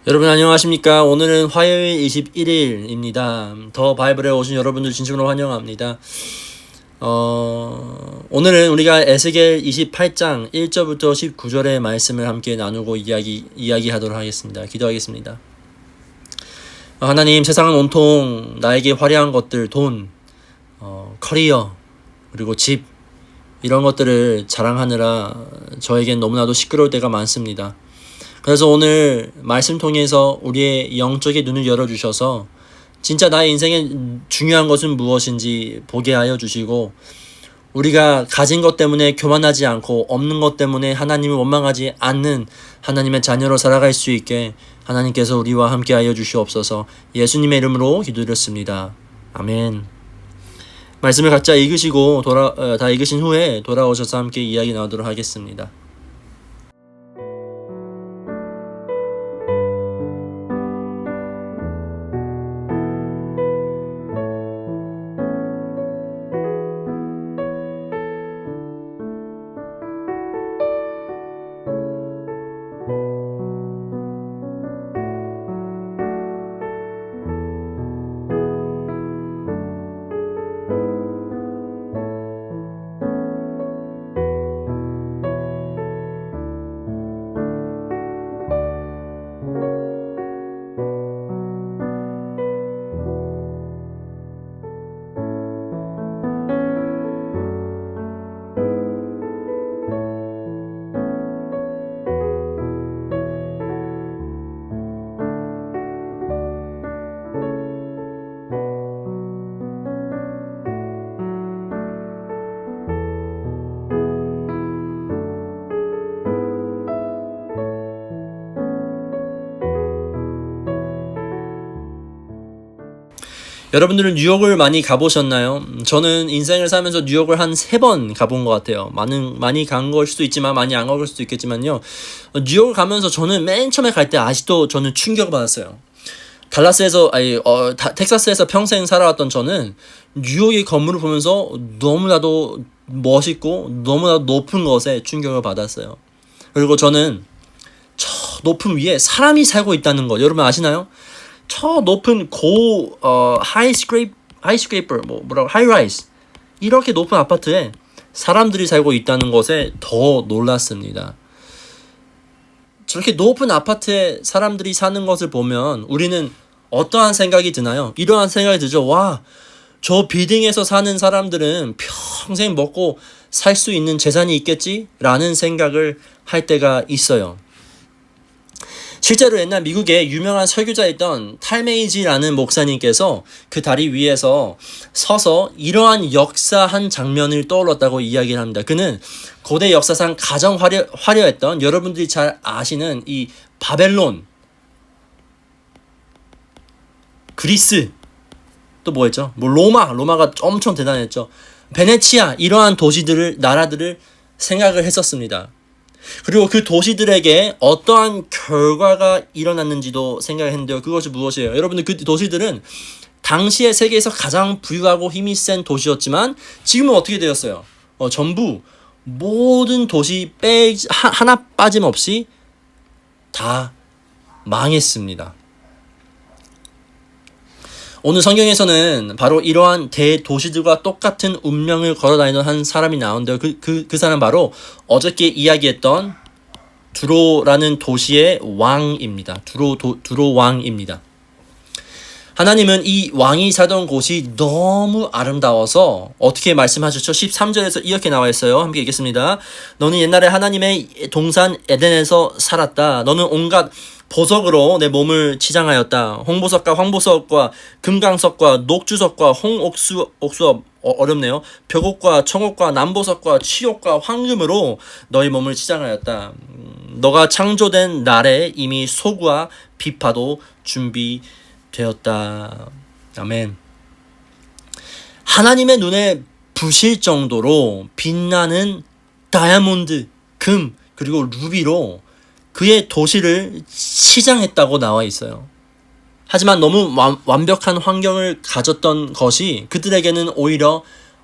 여러분 안녕하십니까? 오늘은 화요일 21일입니다. 더 바이블에 오신 여러분들 진심으로 환영합니다. 오늘은 우리가 에스겔 28장 1절부터 19절의 말씀을 함께 나누고 이야기하도록 하겠습니다. 기도하겠습니다. 하나님, 세상은 온통 나에게 화려한 것들, 돈, 커리어, 그리고 집, 이런 것들을 자랑하느라 저에겐 너무나도 시끄러울 때가 많습니다. 그래서 오늘 말씀 통해서 우리의 영적인 눈을 열어주셔서 진짜 나의 인생에 중요한 것은 무엇인지 보게 하여 주시고, 우리가 가진 것 때문에 교만하지 않고 없는 것 때문에 하나님을 원망하지 않는 하나님의 자녀로 살아갈 수 있게 하나님께서 우리와 함께 하여 주시옵소서. 예수님의 이름으로 기도드렸습니다. 아멘. 말씀을 각자 읽으시고 다 읽으신 후에 돌아오셔서 함께 이야기 나누도록 하겠습니다. 여러분들은 뉴욕을 많이 가보셨나요? 저는 인생을 살면서 뉴욕을 한 3번 가본 것 같아요. 많이 간 걸 수도 있지만 많이 안 갈 수도 있겠지만요. 뉴욕을 가면서 저는 맨 처음에 갈 때 아직도 저는 충격을 받았어요. 텍사스에서 평생 살아왔던 저는 뉴욕의 건물을 보면서 너무나도 멋있고 너무나도 높은 것에 충격을 받았어요. 그리고 저는 저 높은 위에 사람이 살고 있다는 거 여러분 아시나요? 저 높은 하이라이즈 이렇게 높은 아파트에 사람들이 살고 있다는 것에 더 놀랐습니다. 저렇게 높은 아파트에 사람들이 사는 것을 보면 우리는 어떠한 생각이 드나요? 이러한 생각이 들죠. 와, 저 빌딩에서 사는 사람들은 평생 먹고 살 수 있는 재산이 있겠지? 라는 생각을 할 때가 있어요. 실제로 옛날 미국에 유명한 설교자였던 탈메이지라는 목사님께서 그 다리 위에서 서서 이러한 역사한 장면을 떠올렸다고 이야기를 합니다. 그는 고대 역사상 가장 화려했던 여러분들이 잘 아시는 이 바벨론, 그리스, 또 뭐였죠? 로마가 엄청 대단했죠. 베네치아, 이러한 나라들을 생각을 했었습니다. 그리고 그 도시들에게 어떠한 결과가 일어났는지도 생각을 했는데요. 그것이 무엇이에요? 여러분들, 그 도시들은 당시에 세계에서 가장 부유하고 힘이 센 도시였지만 지금은 어떻게 되었어요? 전부 모든 도시 하나 빠짐없이 다 망했습니다. 오늘 성경에서는 바로 이러한 대도시들과 똑같은 운명을 걸어다니던 한 사람이 나오는데요. 그 사람 바로 어저께 이야기했던 두로라는 도시의 왕입니다. 두로 왕입니다. 하나님은 이 왕이 살던 곳이 너무 아름다워서 어떻게 말씀하셨죠? 13절에서 이렇게 나와 있어요. 함께 읽겠습니다. 너는 옛날에 하나님의 동산 에덴에서 살았다. 너는 온갖 보석으로 내 몸을 치장하였다. 홍보석과 황보석과 금강석과 녹주석과 홍옥수업 어렵네요. 벽옥과 청옥과 남보석과 치옥과 황금으로 너희 몸을 치장하였다. 너가 창조된 날에 이미 소구와 비파도 준비되었다. 아멘. 하나님의 눈에 부실 정도로 빛나는 다이아몬드, 금, 그리고 루비로 그의 도시를 치장했다고 나와 있어요. 하지만 너무 완벽한 환경을 가졌던 것이 그들에게는 오히려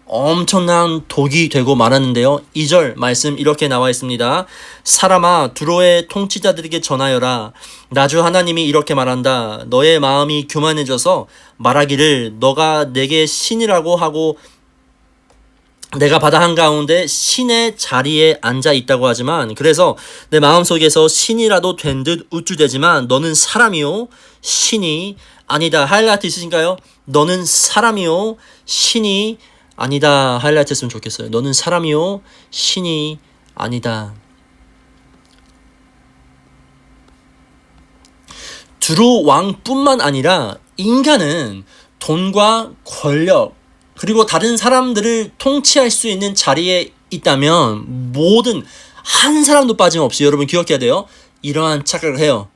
엄청난 독이 되고 말았는데요. 2절 말씀 이렇게 나와 있습니다. 사람아 두로의 통치자들에게 전하여라. 나주 하나님이 이렇게 말한다. 너의 마음이 교만해져서 말하기를 너가 내게 신이라고 하고 내가 바다 한가운데 신의 자리에 앉아 있다고 하지만 그래서 내 마음속에서 신이라도 된 듯 우쭐대지만 너는 사람이요 신이 아니다. 하이라이트 있으신가요? 너는 사람이요 신이 아니다. 하이라이트 했으면 좋겠어요. 너는 사람이요 신이 아니다. 두로 왕뿐만 아니라 인간은 돈과 권력 그리고 다른 사람들을 통치할 수 있는 자리에 있다면 모든 한 사람도 빠짐없이 여러분 기억해야 돼요. 이러한 착각을 해요.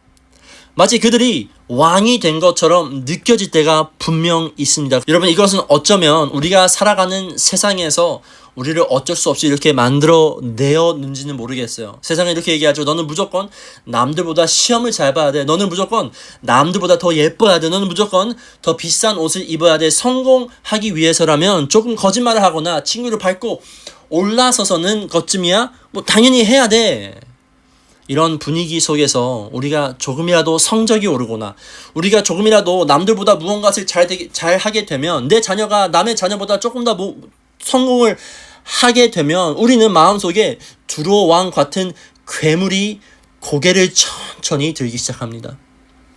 마치 그들이 왕이 된 것처럼 느껴질 때가 분명 있습니다. 여러분 이것은 어쩌면 우리가 살아가는 세상에서 우리를 어쩔 수 없이 이렇게 만들어내었는지는 모르겠어요. 세상에 이렇게 얘기하죠. 너는 무조건 남들보다 시험을 잘 봐야 돼. 너는 무조건 남들보다 더 예뻐야 돼. 너는 무조건 더 비싼 옷을 입어야 돼. 성공하기 위해서라면 조금 거짓말을 하거나 친구를 밟고 올라서서는 것쯤이야 뭐 당연히 해야 돼. 이런 분위기 속에서 우리가 조금이라도 성적이 오르거나 우리가 조금이라도 남들보다 무언가를 잘 하게 되면 내 자녀가 남의 자녀보다 조금 더 성공을 하게 되면 우리는 마음속에 두로 왕 같은 괴물이 고개를 천천히 들기 시작합니다.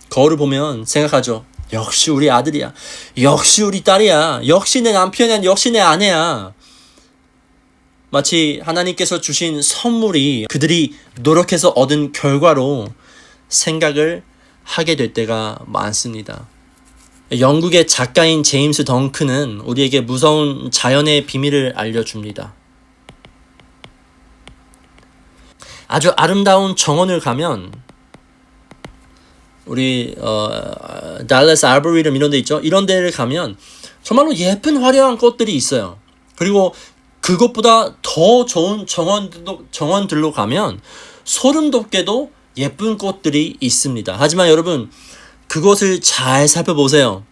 거울을 보면 생각하죠. 역시 우리 아들이야. 역시 우리 딸이야. 역시 내 남편이야. 역시 내 아내야. 마치 하나님께서 주신 선물이 그들이 노력해서 얻은 결과로 생각을 하게 될 때가 많습니다. 영국의 작가인 제임스 덩크는 우리에게 무서운 자연의 비밀을 알려줍니다. 아주 아름다운 정원을 가면 우리 달라스 아버리름 이런 데 있죠. 이런 데를 가면 정말로 예쁜 화려한 꽃들이 있어요. 그리고 그것보다 더 좋은 정원들로 가면 소름 돋게도 예쁜 꽃들이 있습니다. 하지만 여러분 그것을 잘 살펴보세요.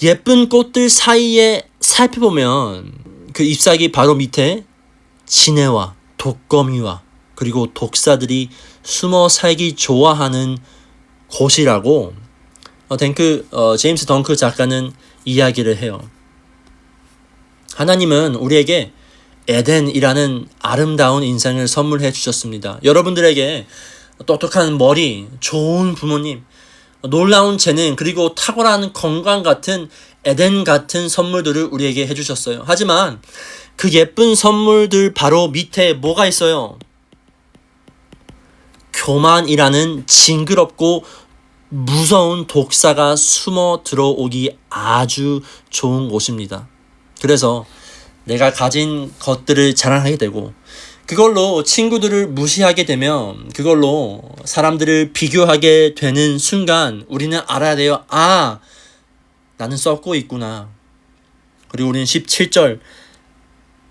예쁜 꽃들 사이에 살펴보면 그 잎사귀 바로 밑에 지네와 독거미와 그리고 독사들이 숨어 살기 좋아하는 곳이라고 제임스 덩크 작가는 이야기를 해요. 하나님은 우리에게 에덴이라는 아름다운 인생을 선물해 주셨습니다. 여러분들에게 똑똑한 머리, 좋은 부모님, 놀라운 재능, 그리고 탁월한 건강 같은 에덴 같은 선물들을 우리에게 해주셨어요. 하지만 그 예쁜 선물들 바로 밑에 뭐가 있어요? 교만이라는 징그럽고 무서운 독사가 숨어 들어오기 아주 좋은 곳입니다. 그래서 내가 가진 것들을 자랑하게 되고 그걸로 친구들을 무시하게 되면 그걸로 사람들을 비교하게 되는 순간 우리는 알아야 돼요. 아, 나는 썩고 있구나. 그리고 우리는 17절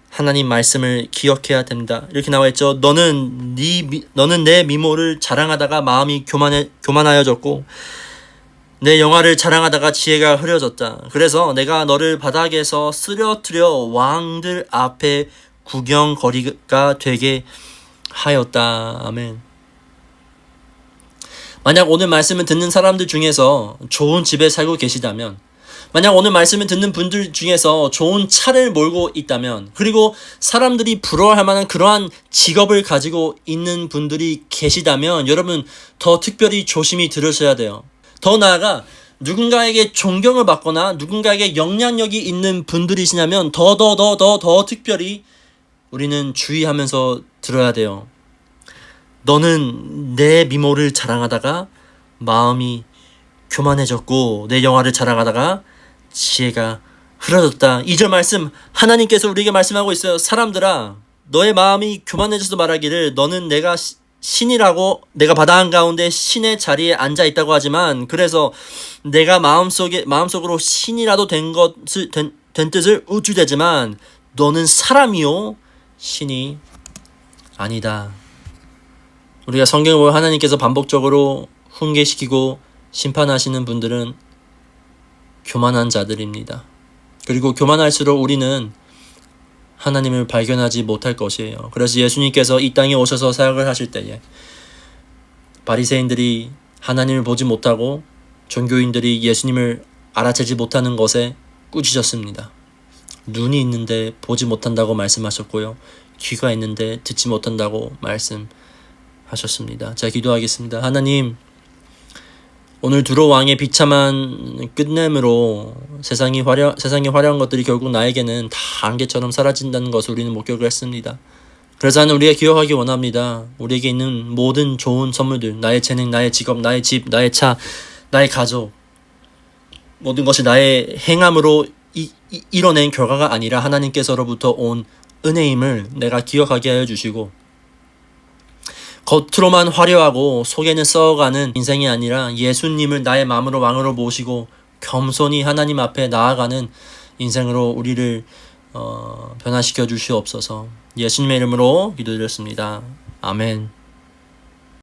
하나님 말씀을 기억해야 된다. 이렇게 나와 있죠. 너는 내 미모를 자랑하다가 마음이 교만하여졌고 내 영화를 자랑하다가 지혜가 흐려졌다. 그래서 내가 너를 바닥에서 쓰러뜨려 왕들 앞에 구경거리가 되게 하였다. 아멘. 만약 오늘 말씀을 듣는 사람들 중에서 좋은 집에 살고 계시다면, 만약 오늘 말씀을 듣는 분들 중에서 좋은 차를 몰고 있다면, 그리고 사람들이 부러워할 만한 그러한 직업을 가지고 있는 분들이 계시다면 여러분 더 특별히 조심히 들으셔야 돼요. 더 나아가 누군가에게 존경을 받거나 누군가에게 영향력이 있는 분들이시냐면 더 특별히 우리는 주의하면서 들어야 돼요. 너는 내 미모를 자랑하다가 마음이 교만해졌고 내 영화를 자랑하다가 지혜가 흐려졌다. 2절 말씀 하나님께서 우리에게 말씀하고 있어요. 사람들아 너의 마음이 교만해져서 말하기를 너는 내가 신이라고 내가 바다 한가운데 신의 자리에 앉아 있다고 하지만 그래서 내가 마음속으로 신이라도 된 뜻을 우쭐대지만 너는 사람이요 신이 아니다. 우리가 성경을 보면 하나님께서 반복적으로 훈계시키고 심판하시는 분들은 교만한 자들입니다. 그리고 교만할수록 우리는 하나님을 발견하지 못할 것이에요. 그래서 예수님께서 이 땅에 오셔서 사역을 하실 때에 바리새인들이 하나님을 보지 못하고 종교인들이 예수님을 알아채지 못하는 것에 꾸짖었습니다. 눈이 있는데 보지 못한다고 말씀하셨고요. 귀가 있는데 듣지 못한다고 말씀하셨습니다. 자, 기도하겠습니다. 하나님, 오늘 두로 왕의 비참한 끝냄으로 세상의 화려한 것들이 결국 나에게는 다 안개처럼 사라진다는 것을 우리는 목격을 했습니다. 그래서 하나님, 우리가 기억하기 원합니다. 우리에게 있는 모든 좋은 선물들, 나의 재능, 나의 직업, 나의 집, 나의 차, 나의 가족, 모든 것이 나의 행함으로 이뤄낸 결과가 아니라 하나님께서로부터 온 은혜임을 내가 기억하게 하여 주시고, 겉으로만 화려하고 속에는 썩어가는 인생이 아니라 예수님을 나의 마음으로 왕으로 모시고 겸손히 하나님 앞에 나아가는 인생으로 우리를 변화시켜 주시옵소서. 예수님의 이름으로 기도드렸습니다. 아멘.